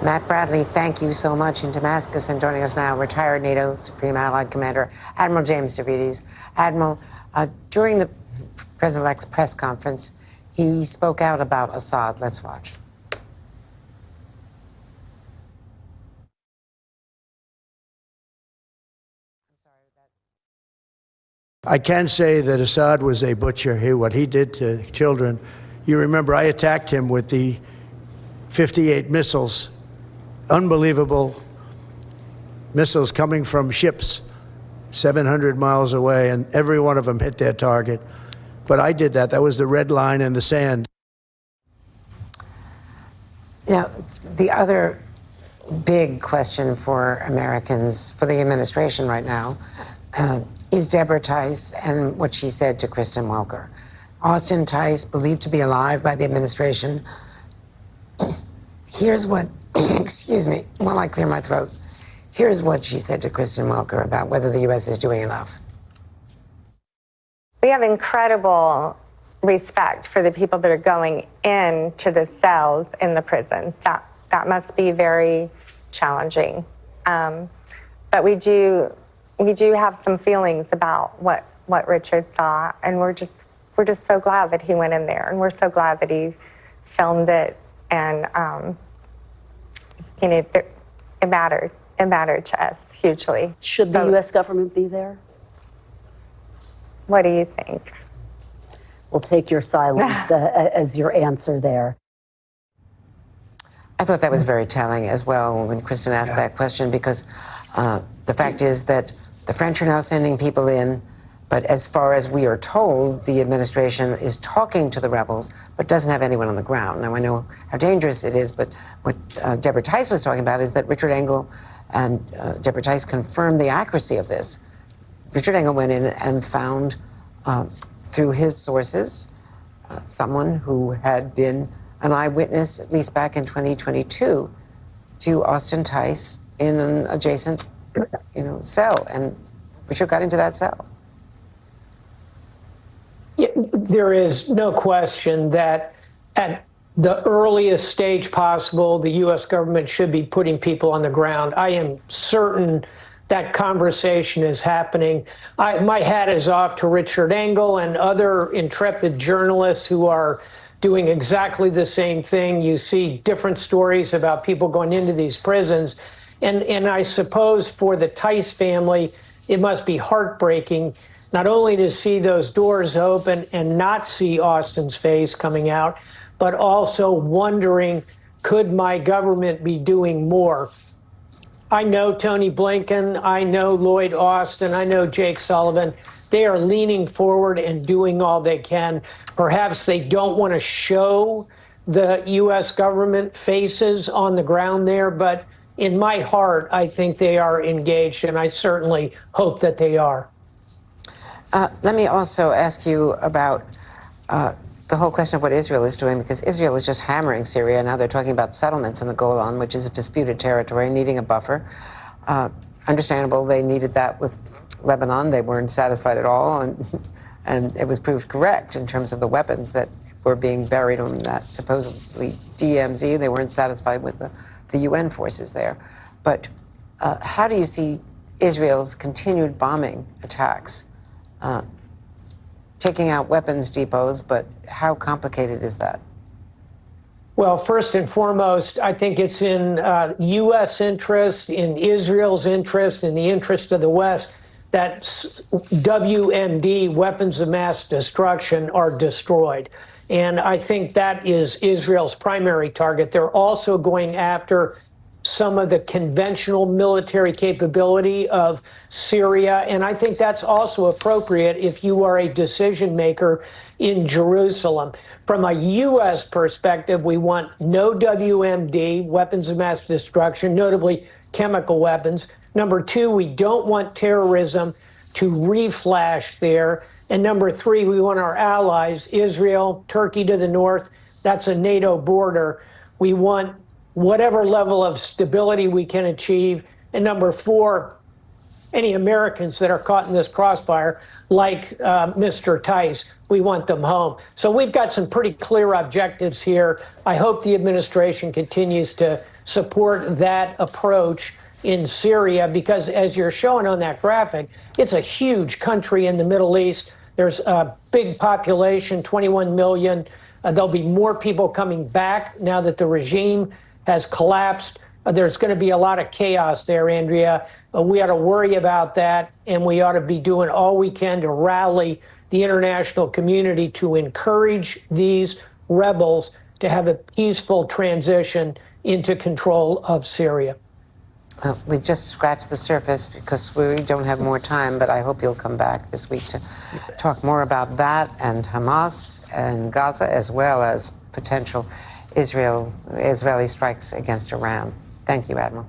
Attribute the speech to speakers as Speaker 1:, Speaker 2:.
Speaker 1: Matt Bradley, thank you so much in Damascus, and joining us now, retired NATO Supreme Allied Commander Admiral James Stavridis. Admiral, during the President-elect's press conference, he spoke out about Assad. Let's watch.
Speaker 2: I can say that Assad was a butcher. What he did to children. You remember I attacked him with the 58 missiles, unbelievable missiles coming from ships 700 miles away, and every one of them hit their target. But I did that. That was the red line in the sand.
Speaker 1: Now, the other big question for Americans, for the administration right now, is Deborah Tice and what she said to Kristen Welker. Austin Tice, believed to be alive by the administration. Here's what, excuse me, while I clear my throat. Here's what she said to Kristen Welker about whether the U.S. is doing enough.
Speaker 3: We have incredible respect for the people that are going into the cells in the prisons. That must be very challenging. But we do have some feelings about what Richard thought, and we're just so glad that he went in there, and we're so glad that he filmed it, and it mattered. It mattered to us hugely.
Speaker 4: Should the U.S. government be there?
Speaker 3: What do you think?
Speaker 4: We'll take your silence as your answer there.
Speaker 1: I thought that was very telling as well when Kristen asked that question, because the fact is that the French are now sending people in, but as far as we are told, the administration is talking to the rebels, but doesn't have anyone on the ground. Now, I know how dangerous it is, but what Deborah Tice was talking about is that Richard Engel and Deborah Tice confirmed the accuracy of this. Richard Engel went in and found, through his sources, someone who had been an eyewitness, at least back in 2022, to Austin Tice in an adjacent, cell, and Richard got into that cell.
Speaker 5: Yeah, there is no question that at the earliest stage possible, the U.S. government should be putting people on the ground. I am certain that conversation is happening. My hat is off to Richard Engel and other intrepid journalists who are doing exactly the same thing. You see different stories about people going into these prisons. And I suppose for the Tice family, it must be heartbreaking not only to see those doors open and not see Austin's face coming out, but also wondering, could my government be doing more? I know Tony Blinken, I know Lloyd Austin, I know Jake Sullivan. They are leaning forward and doing all they can. Perhaps they don't want to show the U.S. government faces on the ground there, but in my heart, I think they are engaged, and I certainly hope that they are.
Speaker 1: Let me also ask you about the whole question of what Israel is doing, because Israel is just hammering Syria. Now they're talking about settlements in the Golan, which is a disputed territory, needing a buffer. Understandable, they needed that with Lebanon. They weren't satisfied at all, and it was proved correct in terms of the weapons that were being buried on that supposedly DMZ. They weren't satisfied with the UN forces there. But how do you see Israel's continued bombing attacks, taking out weapons depots, but how complicated is that?
Speaker 5: Well, first and foremost, I think it's in U.S. interest, in Israel's interest, in the interest of the West, that WMD, weapons of mass destruction, are destroyed. And I think that is Israel's primary target. They're also going after some of the conventional military capability of Syria. And I think that's also appropriate if you are a decision maker in Jerusalem. From a U.S. perspective, we want no WMD, weapons of mass destruction, notably chemical weapons. Number two, we don't want terrorism to reflash there. And number three, we want our allies, Israel, Turkey to the north, that's a NATO border. We want whatever level of stability we can achieve. And number four, any Americans that are caught in this crossfire, like Mr. Tice, we want them home. So we've got some pretty clear objectives here. I hope the administration continues to support that approach in Syria, because as you're showing on that graphic, it's a huge country in the Middle East. There's a big population, 21 million. There'll be more people coming back now that the regime has collapsed. There's going to be a lot of chaos there, Andrea. We ought to worry about that, and we ought to be doing all we can to rally the international community to encourage these rebels to have a peaceful transition into control of Syria.
Speaker 1: We just scratched the surface because we don't have more time, but I hope you'll come back this week to talk more about that and Hamas and Gaza, as well as potential Israeli strikes against Iran. Thank you, Admiral.